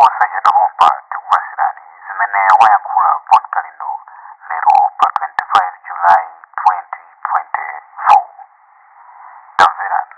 osachedwa kopa tikupatsirani zimene wayankhula Pontcalindo lero pa 25 July 2024. Tamverani.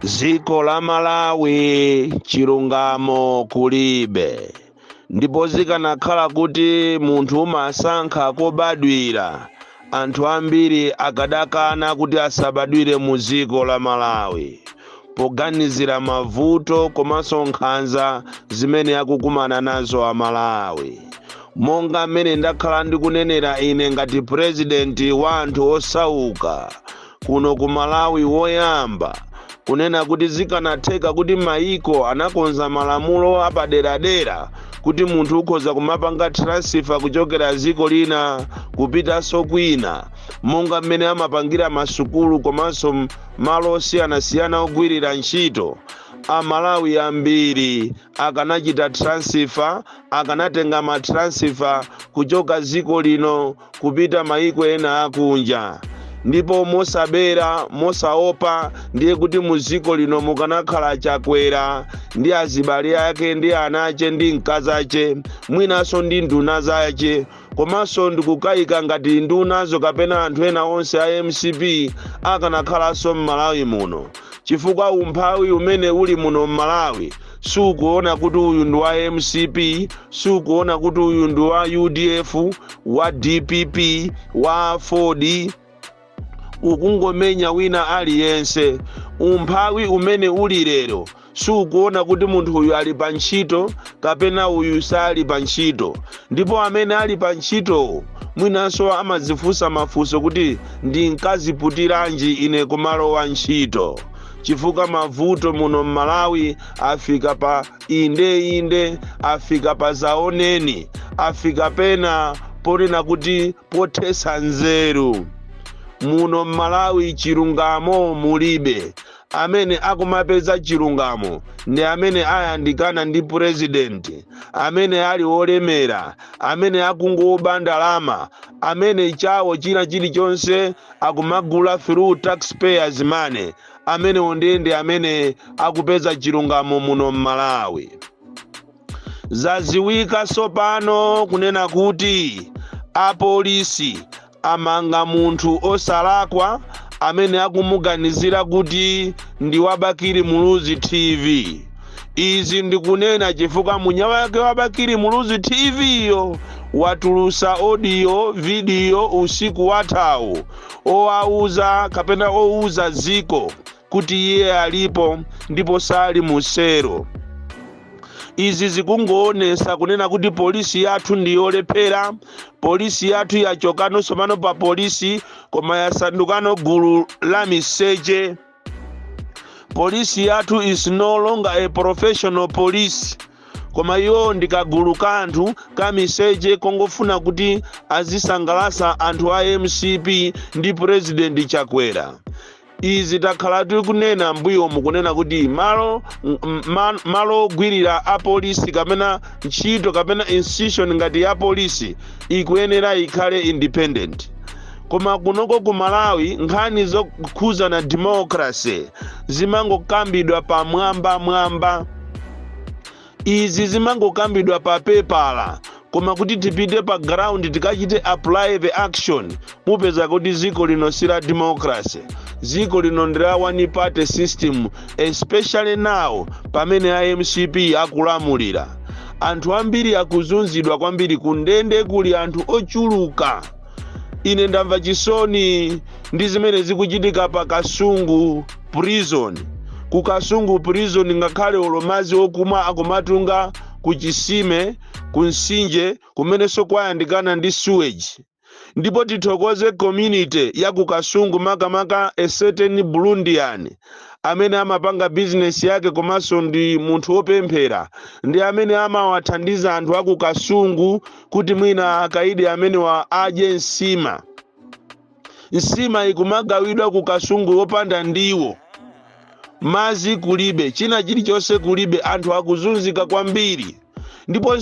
Dziko la Malawi chilungamo kulibe, ndipo zikanakhala kuti munthu umasankha kobadwira, anthu ambiri akadakana kuti asabadwire mu dziko la Malawi poganizira mavuto komanso nkhanza zimene akukumana nazo a Malawi. Monga mmene ndakhala ndikunenera ine ngati president wa anthu osauka kuno ku Malawi woyamba, kunena kuti zikanatheka kuti maiko anakonza malamulo apaderadera kuti munthu ukhoza kumapanga transfer kuchokera dziko lina kupitanso kwina, monga mmene amapangira masukulu komanso malo osiyanasiyana ogwirira ntchito. Amalawi ambiri akanachita transfer, akanatenga matransfer kuchoka dziko lino kupita maiko ena akunja. Ndipo mosabera mosaopa ndiye kuti muziko lino mukanakhala chakwera ndi azibale ake ndi anache ndi mkazi ache, mwinaso ndi nduna zache, komanso ndikukayika ngati ndunazo kapena anthu ena onse a MCP akanakhalanso m'Malawi muno, chifukwa umphawi umene uli muno m'Malawi sukuona kuti uyu ndi wa MCP, sukuona kuti uyu ndi wa UDF, wa DPP, wa Ford, ukungomenya wina aliyense. Umphawi umene uli lero sukuona kuti munthu uyu ali pa ntchito kapena uyu sali pa ntchito, ndipo amene ali pa ntchito mwinanso amazifunsa mafunso kuti ndinkaziputiranji ine kumalowa ntchito, chifukwa mavuto muno m'Malawi afika pa inde, afika pa zaoneni, afika pena ponena kuti pothesa nzeru. Muno m'Malawi chilungamo mulibe. Amene akumapeza chilungamo ndi amene ayandikana ndi president, amene ali olemera, amene akungoba ndalama, amene chawo chilichonse akumagula through taxpayers money, amene ondende amene akupeza chilungamo muno m'Malawi. Zaziwika sopano kunena kuti apolisi amanga munthu osalakwa amene akumuganizira kuti ndi wabakiri muluzi TV. Izi ndikunena chifukwa munyawa yake wabakiri muluzi TV yo watulusa audio video usiku wathawu owauza kapena ouza ziko kuti iye alipo ndipo sali musero. Izi zikungoonesa kunena kuti polisi yathu ndiyolephera, polisi yathu yachokano somano pa polisi koma yasandukano gulu la miseche. Polisi yathu is no longer a professional police, koma iyo ndikagulu kanthu ka miseche kongofuna kuti azisangalasa anthu a MCP ndi president Chakwera. Izi takhala tuli kunena mbuyo mukunena kuti malo ogwirira a polisi kapena ntchito kapena institution ngati ya polisi ikuyenera ikhale independent. Koma kunoko ku Malawi nkhani zokhuza na democracy zimangokambidwa pa mwamba. Izi zimangokambidwa pa pepala, koma kuti tipite pa ground tikachite apply the action mupeza kuti ziko lino sila democracy. Ziko lino ndila one party system, especially now pamene a MCP akulamulira. Anthu ambiri akuzunzidwa kwambiri kundende kuli anthu ochuluka. Ine ndamva chisoni ndi zimene zikuchitika pa Kasungu prison. Ku Kasungu prison ngakhale olomazi okumwa akumatunga ku Chisime, ku Nsinje kumene sokwayandikana ndi sewage. Ndipo tithokoze community ya ku Kasungu makamaka a certain Burundian amene amapanga business yake komanso ndi munthu opemphera, ndi amene amawathandiza anthu aku Kasungu kuti mwina akaidi amene wa aje nsima. Nsima ikumagawidwa ku Kasungu opanda ndiwo. Mazi kulibe, china chilichonse kulibe, anthu akuzunzika kwambiri. ndipo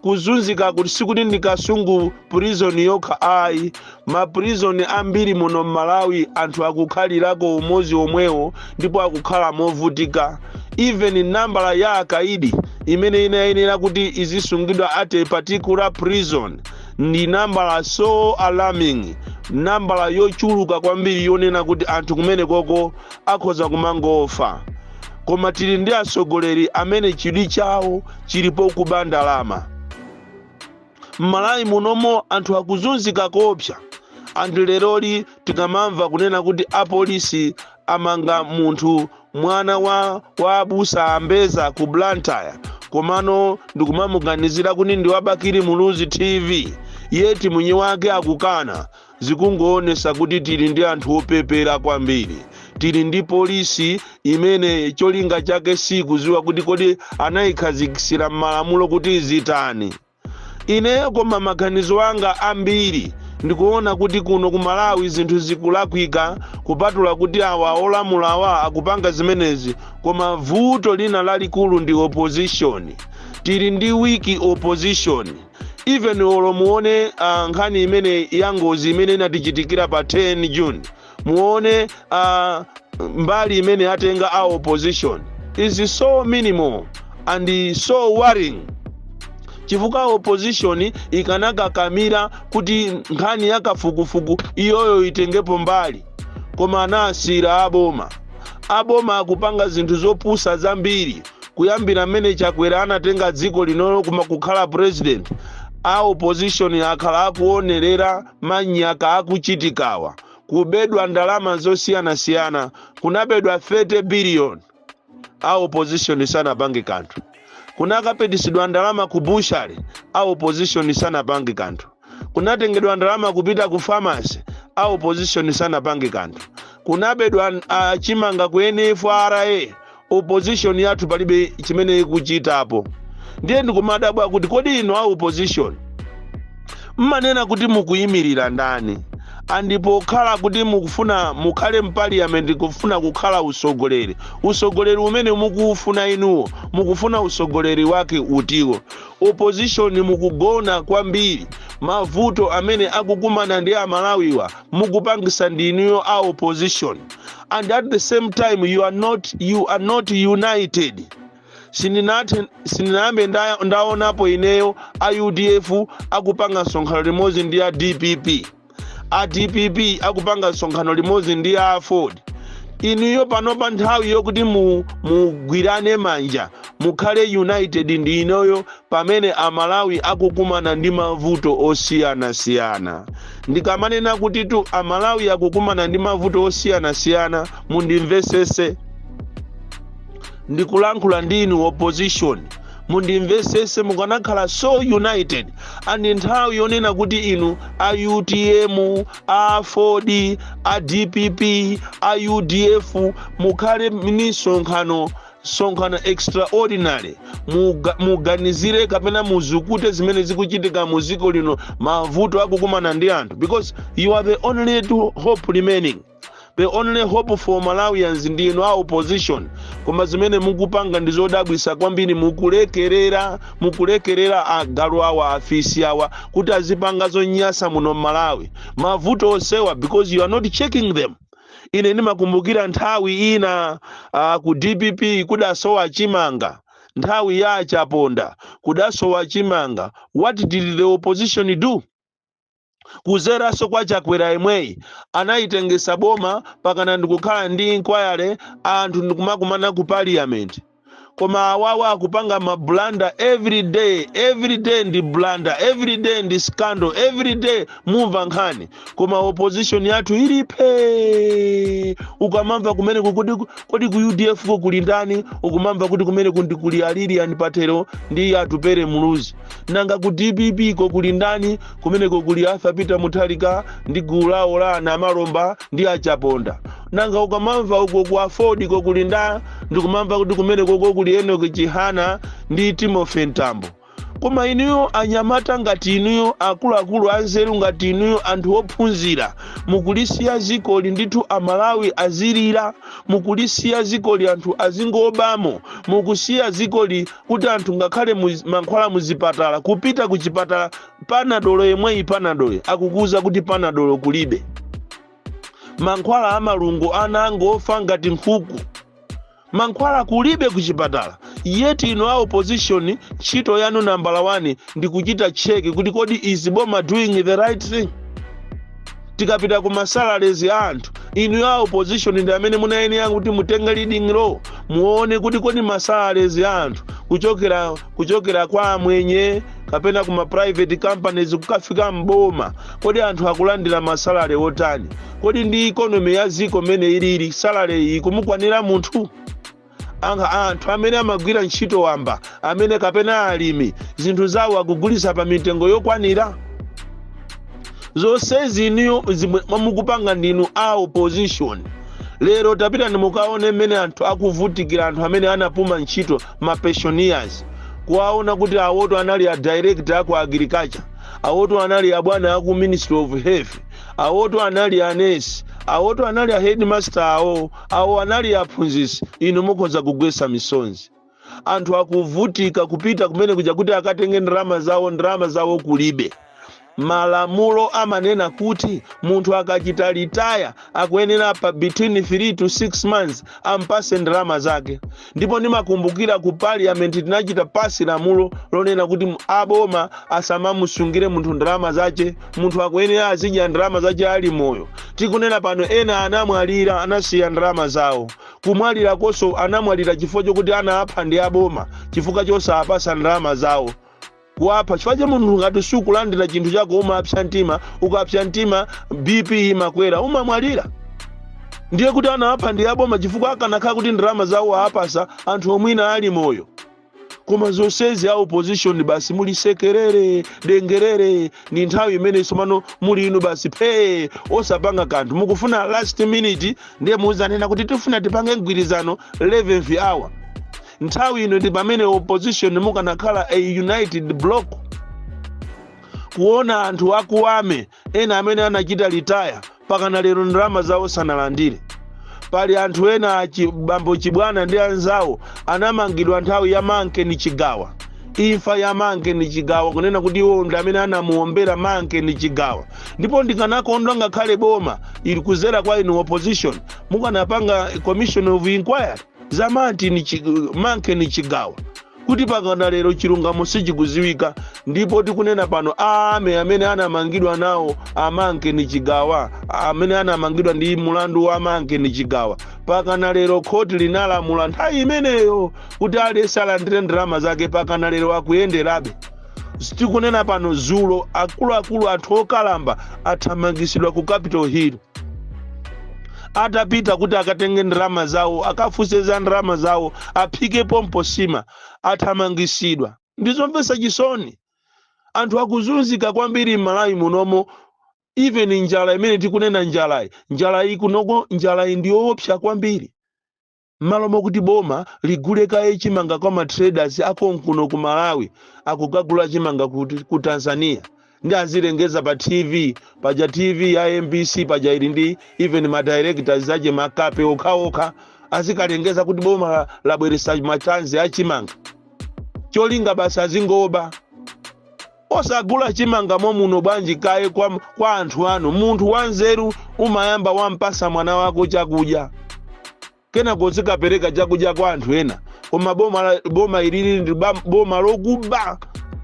kuzunzika kuti sikuti ndikasungu prison yokha ayi, ma prison ambiri muno Malawi anthu akukhalirako umozi omwewo ndipo akukhala movutika. Even nambala ya akaidi imene inayenera kuti izisungidwa at a particular prison ndi nambala so alarming, nambala yochuluka kwambiri yonena kuti anthu kumene koko akhoza kumangofa. Koma tili ndi atsogoleri amene chidwi chawo chilipo kuba ndalama. M'Malawi munomo anthu akuzunzika kopsa. Anthu leroli tikamamva kunena kuti apolisi amanga munthu mwana wa abusa ambeza ku Blantyre, komano ndikumamuganizira kuti ndi wabakiri Muluzi TV, yeti mwenye wake akukana. Zikungoonesa kuti tili ndi anthu opepera kwambiri. Tili ndi polisi imene cholinga chake sikuziwa kuti kodi anayikhazikisira m'malamulo kuti zitani. Ineyo koma maganizo anga ambiri ndikuona kuti kuno ku Malawi zinthu zikulakwika, kupatula kuti awa olamula awa akupanga zimenezi, koma vuto lina lalikulu ndi opposition. Tili ndi wiki opposition. Even olo muone nkhani imene yangozi imene inatichitikira pa 10 June. Muone mbali imene atenga a opposition is so minimal and so worrying. Chifukwa opposition ikanaka kamira kuti nkhani yakafukufuku iyoyo itengepo mbali, koma anasira aboma akupanga zinthu zopusa zambiri. Kuyambira mmene Chakwera anatenga dziko linolo kuma kukhala president, a opposition akhala akuonerera manyaka akuchitikawa. Kubedwa ndalama zosiyana-siyana, kunabedwa 30 billion, a opposition sana bangi kanthu. Kunakapedisidwa ndalama ku bushari, a opposition sana bangi kanthu. Kunatengedwa ndalama kupita ku pharmacy, a opposition sana bangi kanthu. Kunabedwa chimanga ku NFRA, opposition yathu palibe chimene ikuchitapo. Ndiye ndikumadabwa kuti kodi ino a opposition mmanena kuti mukuyimirira ndani? Andipo khala kuti mukufuna mukhale mparliament kufuna kukhala usogoleri. Usogoleri umene mukufuna inuwo, mukufuna usogoleri wake utiwo. Opposition mukugona kwambiri. Mavuto amene akukumana ndi Amalawiwa mukupangisa ndinuyo a opposition. And at the same time you are not united. Sininaambe ndaonapo ineyo a UDF akupanga sonkhano limodzi ndi a DPP. A DPP akupanga sonkhano limodzi ndi a Ford. Inuyo panopa nthawi yokuti mugwirane manja, mukhale united ndi inoyo pamene Amalawi akukumana ndi mavuto osiyana-siyana. Ndikamanena kuti tu Amalawi akukumana ndi mavuto osiyana-siyana, mundimvesese. Ndikulankhula ndinu opposition, mundimvesese mukanakhala so united. And nthawi yonena kuti inu a UTM, a Ford, a DPP, a UDF mukhale minisonkhano extraordinary, muganizire kapena muzukute zimene zikuchitika mu dziko lino mavuto akukumana ndi anthu, because you are the only hope remaining. The only hope for Malawians ndi ino a opposition. Koma zimene mukupanga ndizodabwisa kwambiri, mukulekerera agalu awa afisi awa kuti azipanga zonyasa muno Malawi. Mavuto osewa because you are not checking them. Ine ndimakumbukira nthawi ina ku DPP kudasowa chimanga, nthawi ya Chaponda kudasowa chimanga. What did the opposition do? Kuzeraso kwa Chakwera imweyi anayitengesa boma pakana ndikukhala ndi inquiry, anthu ndikumakumana ku parliament. Koma awawa akupanga mablanda every day ndi blanda, every day ndi scandal, every day mumva nkhani. Koma opposition yathu ilipe. Ukamamva kumene kodi ku UDF kuli ndani, ukumamva kuti kumene kuli aliri andipatero ndi atupere Muluzi. Nanga ku DPP kuli ndani, kumene kuli Arthur Peter Mutharika ndi gulu lawo la Namalomba ndi Achaponda. Nanga ukamamva uko ku Ford kuli ndani, ndikumamva kuti kumene kuli Enoch Chihana ndi Timothy Ntambo. koma inuyo anyamata ngati inuyo, akuluakulu anzeru ngati inuyo, anthu ophunzira, mukulisiya zikoli ndithu amalawi azilira, mukulisiya zikoli anthu azingobamo, mukusiya zikoli kuti anthu ngakhale mankhwala muzipatala, kupita ku chipatala panadolo yemweyi panadolo akukuza kuti panadolo kulibe, mankhwala amalungo ana angofa ngati nkhuku, mankhwala kulibe ku chipatala. Yeti ino a opposition ntchito yanu number 1 ndi kuchita cheki kuti kodi is boma doing the right thing. Tikapita ku masalaries ya anthu, inu ya opposition ndi amene munayenera kuti mutenge leading role, muone kuti kodi masalaries ya anthu kuchokera kwa amwenye kapena kuma private companies kukafika mboma, kodi anthu akulandira masalary otani, kodi ndi economy ya ziko mene ilili salary iyi kumukwanira munthu. Anthu amene amagwira ntchito wamba, amene kapena alimi, zinthu zawo akugulisa pa mitengo yokwanira. Zonsezi iniyo mukupanga ndinu a opposition. Lero tapita mukaone mmene anthu akuvutikira, anthu amene anapuma ntchito, ma pensioners, kuwaona kuti awoto anali a director aku agriculture, awoto anali a bwana aku Ministry of Health, awoto anali a nurse, awoto anali a headmaster, awo anali aphunzitsi. Inu mukhoza kugwesa misonzi. Anthu akuvutika kupita kumene kuja kuti akatenge ndalama zawo kulibe. Malamulo amanena kuti munthu akachita retire akuyenera pa between 3 to 6 months ampase ndalama zake. Ndipo ndimakumbukira ku parliament tinachita pasi lamulo lonena kuti aboma asamamusungire munthu ndalama zache, munthu akuyenera azidya ndalama zache ali moyo. Tikunena pano ena anamwalira, anasiya ndalama zawo. Kumwalira koso anamwalira chifukwa chokuti anapha ndi aboma, chifukwa chosapasa ndalama zawo. Kuapa chifukwa munthu ngati sukulandira chinthu chako umapsa mtima, ukapsa mtima BP imakwera, umamwalira. Ndiye kuti anapha ndi aboma chifukwa akanakhala kuti ndalama zawo apasa anthu omwina ali moyo. Koma zonsezi a opposition basi mulisekerere, dengerere, ni nthawi imene somano muli inu basi osapanga kanthu. Mukufuna last minute ndiye muuzanena kuti tifuna tipange mgwirizano 11th hour. Nthawi ino ndi pamene opposition mukanakhala a united block. Kuona anthu akuwame ena amene anachita retire pakana lero ndalama zawo sanalandire. Pali anthu ena bambo Chibwana ndi anzawo anamangidwa nthawi ya Manke ni Chigawa. Imfa ya Manke ni Chigawa kunena kuti iwo ndi amene anamuombera Manke ni Chigawa. Ndipo ndikanakondwa ngakhale boma ili kuzera kwa inu opposition mukanapanga commission of inquiry zamanti ni Manke ni Chigawa, kuti pakana lero chilungamo sichikuziwika. Ndipo tikunena pano amene anamangidwa nawo Manke ni Chigawa, amene anamangidwa ndi mulandu wa Manke ni Chigawa, pakana lero khoti linalamula nthawi imeneyo kuti alese alandire ndalama zake, pakana lero akuyenderabe. Tikunena pano zulo akuluakulu anthu okalamba athamangisidwa ku Capitol Hill. Atapita kuti akatenge ndalama zawo, akafunse za ndalama zawo, aphike pompo sima, athamangisidwa. Ndizomvetsa chisoni. Anthu akuzunzika kwambiri m'Malawi munomo. Even njala imene tikunena njala iyi kunoko, njala iyi ndiyoopsa kwambiri. Malomo kuti boma ligule kaye chimanga kwa matraders akonkuno ku Malawi, akukagula chimanga ku Tanzania. Ndi azilengeza pa TV, paja TV ya MBC, paja ili ndi even ma directors zaje makape okhaokha azikalengeza kuti boma labweresa matanzi achimanga. Cholinga basa azingoba. Osagula chimanga muno bwanji kaye kwa anthu anu. Munthu wanzeru umayamba wampasa mwana wako chakudya, kena kozikapereka chakudya kwa anthu ena. Koma boma ilili ndi boma lokuba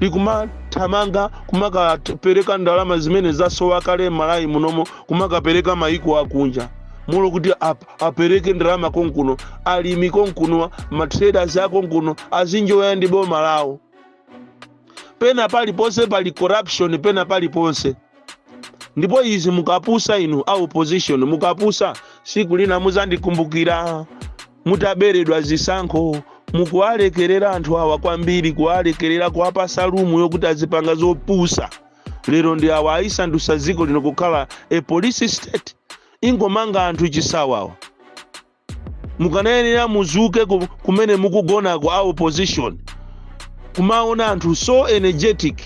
likumathamanga kumakapereka ndalama zimene zasowa kale Malawi munomo, kumakapereka maiko akunja. Mulo kuti apereke ndalama konkuno, alimi konkuno, matraders akonkuno azinjoya ndi boma lawo. Pena paliponse pali corruption, pena paliponse. Ndipo izi mukapusa inu a opposition, mukapusa siku lina muzandikumbukira, mutaberedwa zisankho, mukuwalekerera anthu awa kwambiri, kuwalekerera kuwapa salumu yokuti azipanga zopusa. Lero ndi awa ayisandusa ziko lino kukhala a police state, ingomanga anthu chisawawa. Mukanayenera muzuke kumene mukugona ku a opposition. kumaona anthu so energetic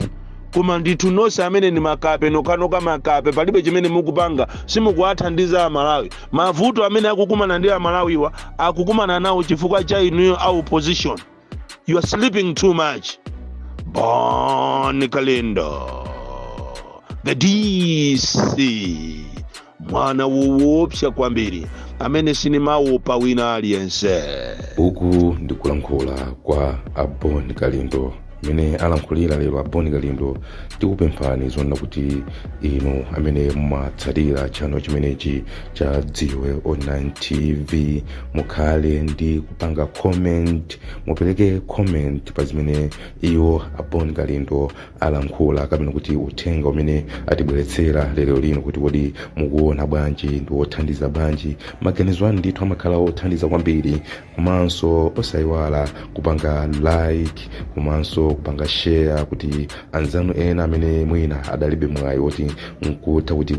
koma ndithu nonse amene ni makape nokanoka makape palibe chimene mukupanga simukuwathandiza amalawi. Mavuto amene akukumana ndi amalawiwa akukumana nawo chifukwa cha inuyo a opposition. You are sleeping too much. Boni Kalindo, the DC, mwana woopsa kwambiri amene sinimaopa wina aliyense. Uku ndikulankhula kwa Boni Kalindo mene alankhulira lero Boni Kalindo. Tikupemphani zonena kuti inu amene mumatsatira channel chimenechi cha Dziwe Online TV mukhale ndi kupanga comment, mupereke comment pa zimene iwo Boni Kalindo alankhula kapena kuti uthenga umene atibweretsera lero lino kuti kodi mukuona bwanji ndi wothandiza bwanji. Maganizo anu ndithu amakhala othandiza kwambiri, komanso osayiwala kupanga like, komanso kupanga share kuti anzanu ena amene mwina adalibe mwayi woti nkutha kuti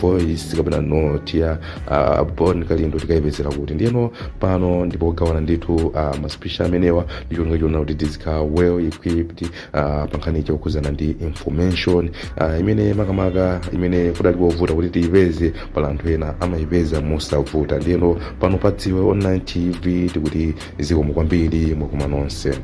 voice kapena note ya Boni Kalindo tikayipezera kuti ndiyeno pano ndipo gawana ndithu maspeech amenewa ndichonga chona kuti tizikhala well equipped pankhani chokuzana ndi information imene makamaka imene kudali kovuta kuti tiyipeze pala anthu ena amayipeza mosavuta. Ndiyeno pano pa Dziwe Online TV tikuti zikomo kwambiri mwakoma nonse.